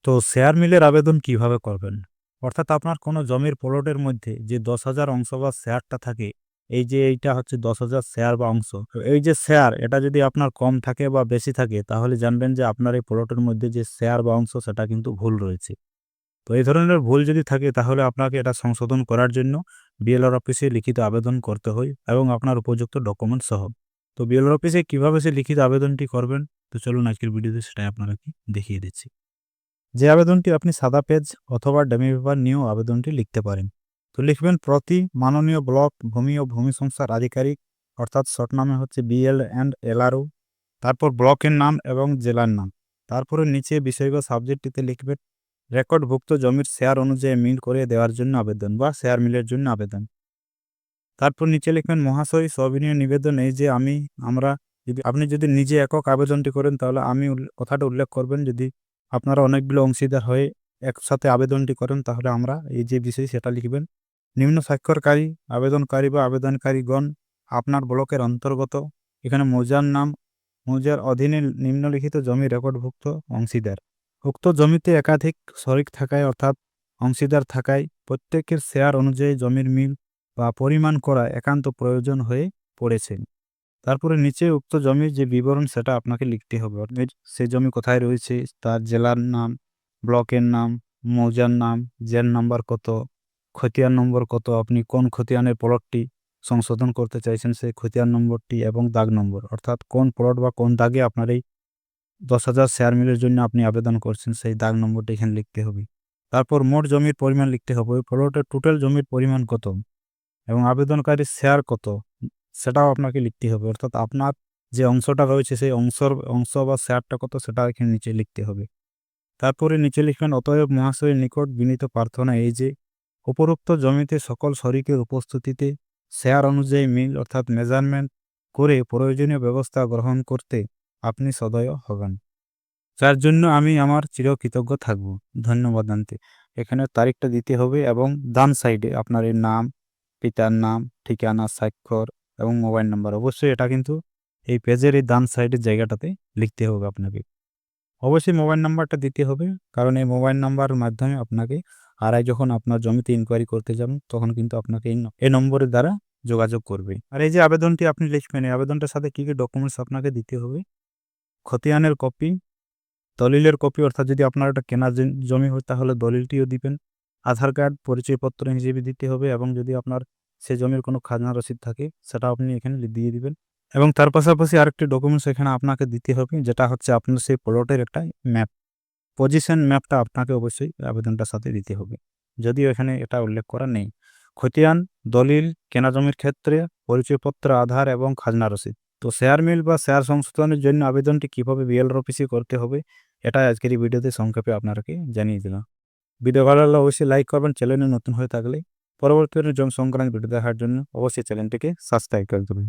তো শেয়ার মিলের আবেদন কিভাবে করবেন? অর্থাৎ আপনার কোনো জমির প্লটের মধ্যে যে ১০,০০০ অংশ বা শেয়ারটা থাকে, এই যে এইটা হচ্ছে ১০,০০০ শেয়ার বা অংশ। তো এই যে শেয়ার এটা যদি আপনার কম থাকে বা বেশি থাকে তাহলে জানবেন যে আপনার এই প্লটের মধ্যে যে শেয়ার বা অংশ সেটা কিন্তু ভুল রয়েছে। তো এই ধরনের ভুল যদি থাকে তাহলে আপনাকে এটা সংশোধন করার জন্য বিএলআর অফিসে লিখিত আবেদন করতে হয় এবং আপনার উপযুক্ত ডকুমেন্ট সহ। তো বিএলআর অফিসে কিভাবে সে লিখিত আবেদনটি করবেন? তো চলুন আজকের ভিডিওতে সেটাই আপনাকে দেখিয়ে দিচ্ছি। যে আবেদনটি আপনি সাদা পেজ অথবা ডেমি পেপার নিয়েও আবেদনটি লিখতে পারেন। তো লিখবেন প্রতি মাননীয় ব্লক ভূমি ও ভূমি সংস্থার আধিকারিক, অর্থাৎ শর্ট নামে হচ্ছে বিএল অ্যান্ড এলআরও, তারপর ব্লকের নাম এবং জেলার নাম। তারপরে নিচে বিষয়গত সাবজেক্টটিতে লিখবেন রেকর্ডভুক্ত জমির শেয়ার অনুযায়ী মিল করে দেওয়ার জন্য আবেদন বা শেয়ার মিলের জন্য আবেদন। তারপর নিচে লিখবেন মহাশয় সবিনয় নিবেদন এই যে আমরা যদি আপনি যদি নিজে একক আবেদনটি করেন তাহলে আমি কথাটা উল্লেখ করবেন, যদি আপনারা অনেকগুলো অংশীদার হয়ে একসাথে আবেদনটি করেন তাহলে আমরা এই যে বিষয় সেটা লিখবেন। নিম্ন স্বাক্ষরকারী আবেদনকারী বা আবেদনকারীগণ আপনার ব্লকের অন্তর্গত, এখানে মৌজার নাম, মৌজার অধীনে নিম্নলিখিত জমি রেকর্ডভুক্ত অংশীদার। উক্ত জমিতে একাধিক শরিক থাকায় অর্থাৎ অংশীদার থাকায় প্রত্যেকের শেয়ার অনুযায়ী জমির মিল বা পরিমাণ করা একান্ত প্রয়োজন হয়ে পড়েছে। তারপরে নিচে উক্ত জমির যে বিবরণ সেটা আপনাকে লিখতে হবে, অর্থাৎ সে জমি কোথায় রয়েছে, তার জেলার নাম, ব্লকের নাম, মৌজার নাম, জেন নাম্বার কত, খতিয়ান নম্বর কত, আপনি কোন খতিয়ানের প্লটটি সংশোধন করতে চাইছেন সেই খতিয়ান নম্বরটি এবং দাগ নম্বর, অর্থাৎ কোন প্লট বা কোন দাগে আপনার এই ১০,০০০ শেয়ার মিলের জন্য আপনি আবেদন করছেন সেই দাগ নম্বরটি এখানে লিখতে হবে। তারপর মোট জমির পরিমাণ লিখতে হবে, ওই প্লটের টোটাল জমির পরিমাণ কত এবং আবেদনকারীর শেয়ার কত সেটাও আপনাকে লিখতে হবে, অর্থাৎ আপনার যে অংশটা রয়েছে সেই অংশ বা শেয়ারটা কত সেটা এখানে নিচে লিখতে হবে। তারপরে নিচে লিখবেন অতএব মহাশয়ের নিকট বিনীত প্রার্থনা এই যে উপরোক্ত জমিতে সকল শরিকের উপস্থিতিতে শেয়ার অনুযায়ী মিল অর্থাৎ মেজারমেন্ট করে প্রয়োজনীয় ব্যবস্থা গ্রহণ করতে আপনি সদয় হবেন, যার জন্য আমি আমার চিরকৃতজ্ঞ থাকব। ধন্যবাদ আনতে এখানে তারিখটা দিতে হবে এবং ডান সাইডে আপনার এর নাম, পিতার নাম, ঠিকানা, স্বাক্ষর এবং মোবাইল নাম্বার, অবশ্যই এটা কিন্তু এই পেজের এই ডান সাইডের জায়গাটাতে লিখতে হবে আপনাকে। অবশ্যই মোবাইল নাম্বারটা দিতে হবে, কারণ এই মোবাইল নাম্বারের মাধ্যমে আপনাকে আরআই যখন আপনার জমিতে ইনকোয়ারি করতে যাবেন তখন কিন্তু আপনাকে এই নম্বরের দ্বারা যোগাযোগ করবে। আর এই যে আবেদনটি আপনি লিখবেন এই আবেদনটার সাথে কী কী ডকুমেন্টস আপনাকে দিতে হবে: খতিয়ানের কপি, দলিলের কপি, অর্থাৎ যদি আপনার একটা কেনা জমি হয় তাহলে দলিলটিও দিবেন, আধার কার্ড পরিচয়পত্র হিসেবে দিতে হবে এবং যদি আপনার সে জমির কোনো খাজনা রসিদ থাকে সেটা আপনি এখানে দিয়ে দিবেন। এবং তার পাশাপাশি আরেকটি ডকুমেন্টস এখানে আপনাকে দিতে হবে, যেটা হচ্ছে আপনার সেই প্লটের একটা ম্যাপ, পজিশন ম্যাপটা আপনাকে অবশ্যই আবেদনটার সাথে দিতে হবে, যদিও এখানে এটা উল্লেখ করা নেই। খতিয়ান, দলিল, কেনা জমির ক্ষেত্রে পরিচয়পত্র, আধার এবং খাজনা রসিদ। তো শেয়ার মিল বা শেয়ার সংশোধনের জন্য আবেদনটি কীভাবে বিএলআর অফিসে করতে হবে এটা আজকের এই ভিডিওতে সংক্ষেপে আপনাকে জানিয়ে দিলাম। ভিডিও ভালো লাগলে অবশ্যই লাইক করবেন, চ্যানেলে নতুন হয়ে থাকলে পরবর্তীতে জমি সংক্রান্ত ভিডিও দেখার জন্য অবশ্যই চ্যানেলটিকে সাবস্ক্রাইব করে দেবেন।